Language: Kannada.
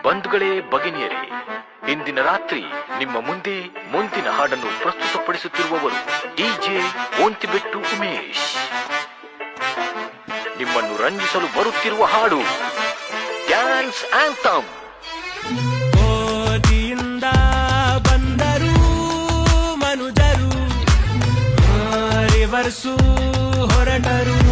ಬಂಧುಗಳೇ, ಭಗಿನಿಯರೇ, ಇಂದಿನ ರಾತ್ರಿ ನಿಮ್ಮ ಮುಂದೆ ಮುಂದಿನ ಹಾಡನ್ನು ಪ್ರಸ್ತುತಪಡಿಸುತ್ತಿರುವವರು ಡಿಜೆ ಓಂತಿಬೆಟ್ಟು ಉಮೇಶ್. ನಿಮ್ಮನ್ನು ರಂಜಿಸಲು ಬರುತ್ತಿರುವ ಹಾಡು ಡ್ಯಾನ್ಸ್ ಆಂಥಮ್. ಓದಿಯಿಂದ ಬಂದರು ಮನುಜರು, ರಿವರ್ಸು ಹೊರಟರು.